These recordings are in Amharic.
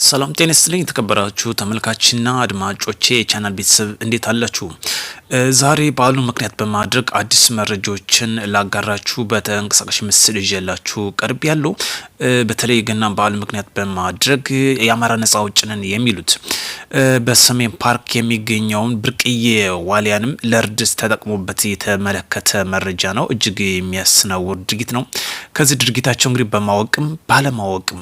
ሰላም ጤና ይስጥልኝ የተከበራችሁ ተመልካችና አድማጮቼ የቻናል ቤተሰብ እንዴት አላችሁ? ዛሬ በዓሉን ምክንያት በማድረግ አዲስ መረጃዎችን ላጋራችሁ በተንቀሳቃሽ ምስል ይዤላችሁ ቀርብ ያለው በተለይ ገና በዓል ምክንያት በማድረግ የአማራ ነጻ አውጪ ነን የሚሉት በሰሜን ፓርክ የሚገኘውን ብርቅዬ ዋሊያንም ለእርድ ተጠቅሞበት የተመለከተ መረጃ ነው። እጅግ የሚያስነውር ድርጊት ነው። ከዚህ ድርጊታቸው እንግዲህ በማወቅም ባለማወቅም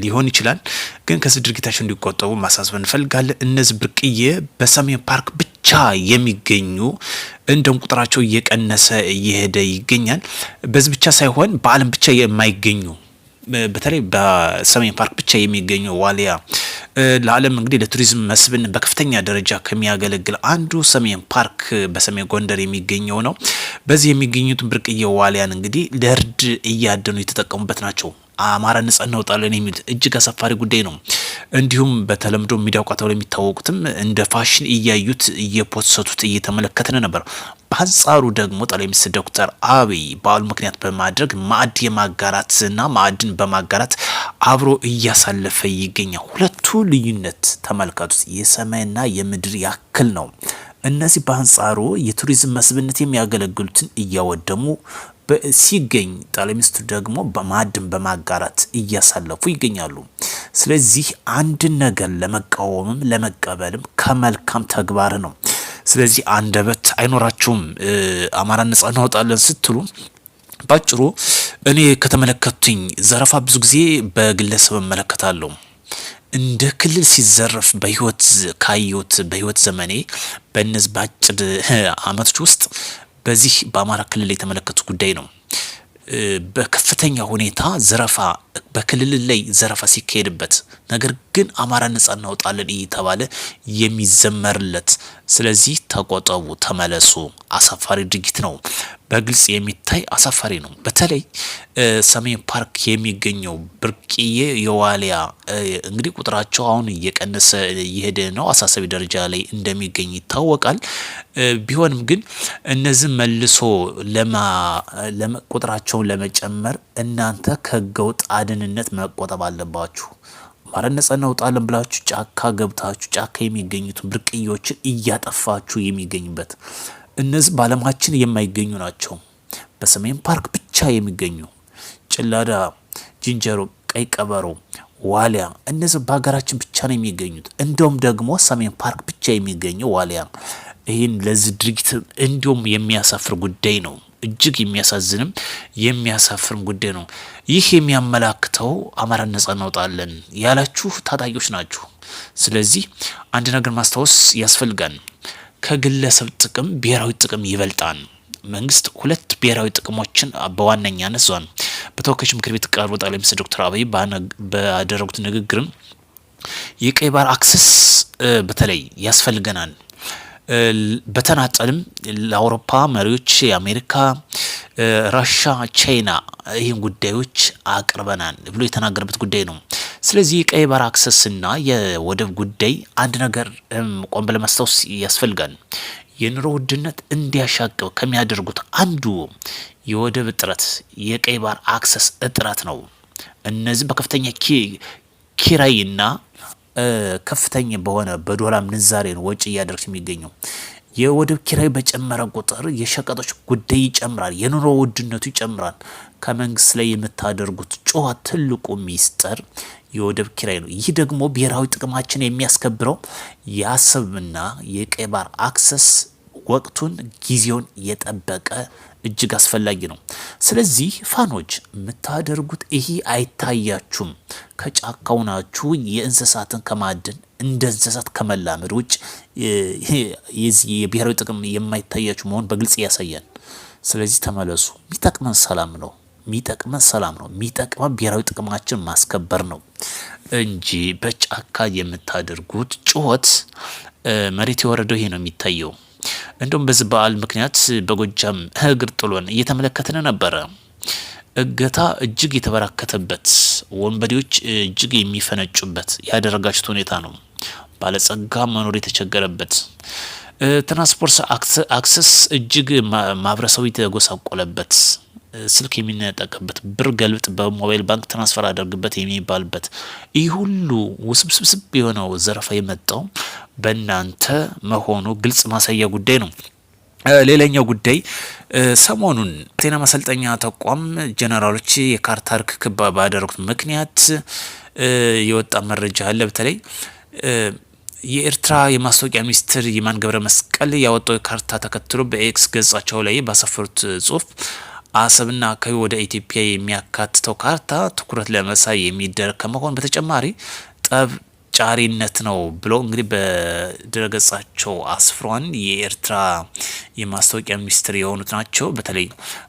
ሊሆን ይችላል፣ ግን ከዚህ ድርጊታቸው እንዲቆጠቡ ማሳሰብ እንፈልጋለን። እነዚህ ብርቅዬ በሰሜን ፓርክ ብቻ የሚገኙ እንደም ቁጥራቸው እየቀነሰ እየሄደ ይገኛል። በዚህ ብቻ ሳይሆን በዓለም ብቻ የማይገኙ በተለይ በሰሜን ፓርክ ብቻ የሚገኙ ዋሊያ ለዓለም እንግዲህ ለቱሪዝም መስህብን በከፍተኛ ደረጃ ከሚያገለግል አንዱ ሰሜን ፓርክ በሰሜን ጎንደር የሚገኘው ነው። በዚህ የሚገኙት ብርቅዬ ዋሊያን እንግዲህ ለእርድ እያደኑ የተጠቀሙበት ናቸው። አማራ ነጻ እናውጣለን የሚል እጅግ አሳፋሪ ጉዳይ ነው። እንዲሁም በተለምዶ ሚዲያው ተብሎ የሚታወቁትም እንደ ፋሽን እያዩት እየፖሰቱት እየተመለከተን ነበር። በአንጻሩ ደግሞ ጠቅላይ ሚኒስትር ዶክተር አብይ በዓሉ ምክንያት በማድረግ ማዕድ የማጋራትና ማዕድን በማጋራት አብሮ እያሳለፈ ይገኛል። ሁለቱ ልዩነት ተመልከቱት፣ የሰማይና የምድር ያክል ነው። እነዚህ በአንጻሩ የቱሪዝም መስህብነት የሚያገለግሉትን እያወደሙ ሲገኝ ጠቅላይ ሚኒስትሩ ደግሞ በማዕድን በማጋራት እያሳለፉ ይገኛሉ። ስለዚህ አንድን ነገር ለመቃወምም ለመቀበልም ከመልካም ተግባር ነው። ስለዚህ አንደበት አይኖራችሁም አማራ ነጻ እናወጣለን ስትሉ። ባጭሩ እኔ ከተመለከቱኝ ዘረፋ ብዙ ጊዜ በግለሰብ እመለከታለሁ። እንደ ክልል ሲዘረፍ በህይወት ካየሁት በህይወት ዘመኔ በእነዚህ ባጭድ አመቶች ውስጥ በዚህ በአማራ ክልል የተመለከቱ ጉዳይ ነው። በከፍተኛ ሁኔታ ዘረፋ በክልል ላይ ዘረፋ ሲካሄድበት፣ ነገር ግን አማራ ነጻ እናውጣለን እየተባለ የሚዘመርለት። ስለዚህ ተቆጠቡ፣ ተመለሱ። አሳፋሪ ድርጊት ነው። በግልጽ የሚታይ አሳፋሪ ነው። በተለይ ሰሜን ፓርክ የሚገኘው ብርቅዬ የዋሊያ እንግዲህ ቁጥራቸው አሁን እየቀነሰ እየሄደ ነው። አሳሳቢ ደረጃ ላይ እንደሚገኝ ይታወቃል። ቢሆንም ግን እነዚህ መልሶ ቁጥራቸውን ለመጨመር እናንተ ከህገወጥ አድንነት መቆጠብ አለባችሁ። አማራ ነጻ እናውጣለን ብላችሁ ጫካ ገብታችሁ ጫካ የሚገኙትን ብርቅዬዎችን እያጠፋችሁ የሚገኝበት እነዚህ በዓለማችን የማይገኙ ናቸው። በሰሜን ፓርክ ብቻ የሚገኙ ጭላዳ፣ ዝንጀሮ፣ ቀይ ቀበሮ፣ ዋሊያ እነዚህ በሀገራችን ብቻ ነው የሚገኙት። እንደውም ደግሞ ሰሜን ፓርክ ብቻ የሚገኘው ዋሊያ ይህን ለዚህ ድርጊት እንዲሁም የሚያሳፍር ጉዳይ ነው። እጅግ የሚያሳዝንም የሚያሳፍርም ጉዳይ ነው። ይህ የሚያመላክተው አማራ ነጻ እናውጣለን ያላችሁ ታጣቂዎች ናችሁ። ስለዚህ አንድ ነገር ማስታወስ ያስፈልጋል። ከግለሰብ ጥቅም ብሔራዊ ጥቅም ይበልጣል። መንግስት ሁለት ብሔራዊ ጥቅሞችን በዋነኛነት ዟን በተወካዮች ምክር ቤት ቀርቦ ጠቅላይ ሚኒስትር ዶክተር አብይ ባደረጉት ንግግርም የቀይ ባህር አክሰስ በተለይ ያስፈልገናል፣ በተናጠልም ለአውሮፓ መሪዎች የአሜሪካ፣ ራሻ፣ ቻይና ይህን ጉዳዮች አቅርበናል ብሎ የተናገረበት ጉዳይ ነው። ስለዚህ የቀይ ባህር አክሰስና የወደብ ጉዳይ አንድ ነገር ቆም ብለን ማስታወስ ያስፈልጋል። የኑሮ ውድነት እንዲያሻቅብ ከሚያደርጉት አንዱ የወደብ እጥረት፣ የቀይ ባህር አክሰስ እጥረት ነው። እነዚህ በከፍተኛ ኪራይና ከፍተኛ በሆነ በዶላር ምንዛሬ ነው ወጪ እያደረግሽ የሚገኘው። የወደብ ኪራይ በጨመረ ቁጥር የሸቀጦች ጉዳይ ይጨምራል፣ የኑሮ ውድነቱ ይጨምራል። ከመንግስት ላይ የምታደርጉት ጩኸት ትልቁ ሚስጥር የወደብ ኪራይ ነው። ይህ ደግሞ ብሔራዊ ጥቅማችን የሚያስከብረው የአሰብና የቀይ ባህር አክሰስ ወቅቱን ጊዜውን የጠበቀ እጅግ አስፈላጊ ነው። ስለዚህ ፋኖች የምታደርጉት ይሄ አይታያችሁም። ከጫካው ናችሁ የእንስሳትን ከማደን እንደ እንስሳት ከመላመድ ውጭ የብሔራዊ ጥቅም የማይታያችሁ መሆን በግልጽ ያሳያል። ስለዚህ ተመለሱ። የሚጠቅመን ሰላም ነው። የሚጠቅመን ብሔራዊ ጥቅማችን ማስከበር ነው እንጂ በጫካ የምታደርጉት ጩኸት መሬት የወረደው ይሄ ነው የሚታየው። እንደውም በዚህ በዓል ምክንያት በጎጃም እግር ጥሎን እየተመለከተን ነበረ። እገታ እጅግ የተበራከተበት፣ ወንበዴዎች እጅግ የሚፈነጩበት ያደረጋችሁት ሁኔታ ነው። ባለጸጋ መኖር የተቸገረበት ትራንስፖርት አክሰስ እጅግ ማህበረሰቡ የተጎሳቆለበት ስልክ የሚነጠቅበት ብር ገልብጥ በሞባይል ባንክ ትራንስፈር አደርግበት የሚባልበት ይህ ሁሉ ውስብስብ የሆነው ዘረፋ የመጣው በእናንተ መሆኑ ግልጽ ማሳያ ጉዳይ ነው። ሌላኛው ጉዳይ ሰሞኑን ጤና ማሰልጠኛ ተቋም ጀነራሎች የካርታ ርክክብ ባደረጉት ምክንያት የወጣ መረጃ አለ። በተለይ የኤርትራ የማስታወቂያ ሚኒስትር የማነ ገብረ መስቀል ያወጣው ካርታ ተከትሎ በኤክስ ገጻቸው ላይ ባሰፈሩት ጽሁፍ አሰብና አካባቢ ወደ ኢትዮጵያ የሚያካትተው ካርታ ትኩረት ለመሳይ የሚደረግ ከመሆን በተጨማሪ ጠብ ጫሪነት ነው ብሎ እንግዲህ በድረገጻቸው አስፍሯን። የኤርትራ የማስታወቂያ ሚኒስትር የሆኑት ናቸው። በተለይ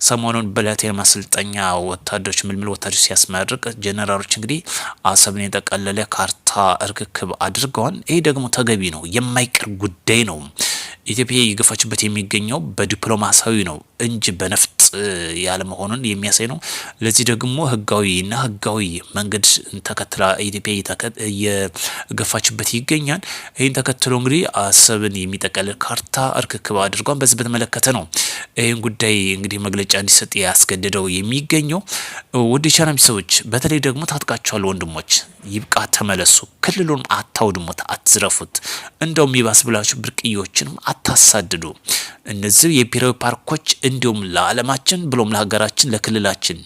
ሰሞኑን በላቴን ማሰልጠኛ ወታደሮች ምልምል ወታደሮች ሲያስመርቅ ጀነራሎች እንግዲህ አሰብን የጠቀለለ ካርታ ርክክብ አድርገዋል። ይህ ደግሞ ተገቢ ነው፣ የማይቀር ጉዳይ ነው። ኢትዮጵያ እየገፋችበት የሚገኘው በዲፕሎማሲያዊ ነው እንጂ በነፍጥ ያለ መሆኑን የሚያሳይ ነው። ለዚህ ደግሞ ህጋዊና ህጋዊ መንገድ ተከትላ ኢትዮጵያ እየገፋችበት ይገኛል። ይህን ተከትሎ እንግዲህ አሰብን የሚጠቀልል ካርታ ርክክብ አድርጓን በዚህ በተመለከተ ነው ይህን ጉዳይ እንግዲህ መግለጫ እንዲሰጥ ያስገደደው የሚገኘው። ውድ ቻናል ሰዎች በተለይ ደግሞ ታጥቃችኋል ወንድሞች፣ ይብቃ፣ ተመለሱ። ክልሉን አታውድሙት፣ አትዝረፉት። እንደውም ይባስ ብላችሁ ብርቅዮችንም አታሳድዱ። እነዚህ የብሔራዊ ፓርኮች እንዲሁም ለዓለማችን ብሎም ለሀገራችን ለክልላችን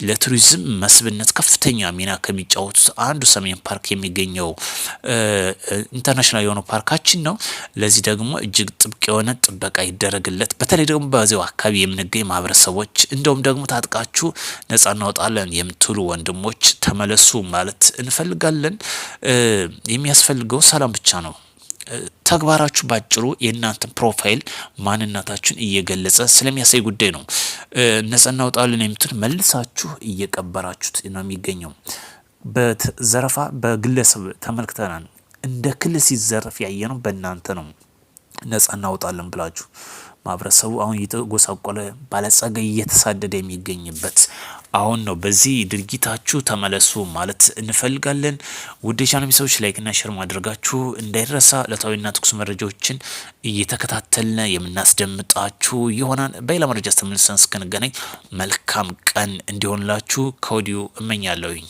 ለቱሪዝም መስህብነት ከፍተኛ ሚና ከሚጫወቱት አንዱ ሰሜን ፓርክ የሚገኘው ኢንተርናሽናል የሆነው ፓርካችን ነው። ለዚህ ደግሞ እጅግ ጥብቅ የሆነ ጥበቃ ይደረግለት። በተለይ ደግሞ በዚያው አካባቢ የምንገኝ ማህበረሰቦች እንደውም ደግሞ ታጥቃችሁ ነጻ እናወጣለን የምትሉ ወንድሞች ተመለሱ ማለት እንፈልጋለን። የሚያስፈልገው ሰላም ብቻ ነው። ተግባራችሁ ባጭሩ የእናንተን ፕሮፋይል ማንነታችሁን እየገለጸ ስለሚያሳይ ጉዳይ ነው። ነጻ እናውጣለን የምትል መልሳችሁ እየቀበራችሁት ነው የሚገኘው። በዘረፋ በግለሰብ ተመልክተናል። እንደ ክልል ሲዘረፍ ያየ ነው በእናንተ ነው። ነጻ እናውጣለን ብላችሁ ማህበረሰቡ አሁን እየተጎሳቆለ ባለጸጋ እየተሳደደ የሚገኝበት አሁን ነው። በዚህ ድርጊታችሁ ተመለሱ ማለት እንፈልጋለን። ውድ የቻናል ሰዎች ላይክና ሼር ማድረጋችሁ እንዳይረሳ። ዕለታዊና ትኩስ መረጃዎችን እየተከታተልን የምናስደምጣችሁ ይሆናል። በሌላ መረጃ ተመልሰን እስክንገናኝ መልካም ቀን እንዲሆንላችሁ ከወዲሁ እመኛለሁኝ።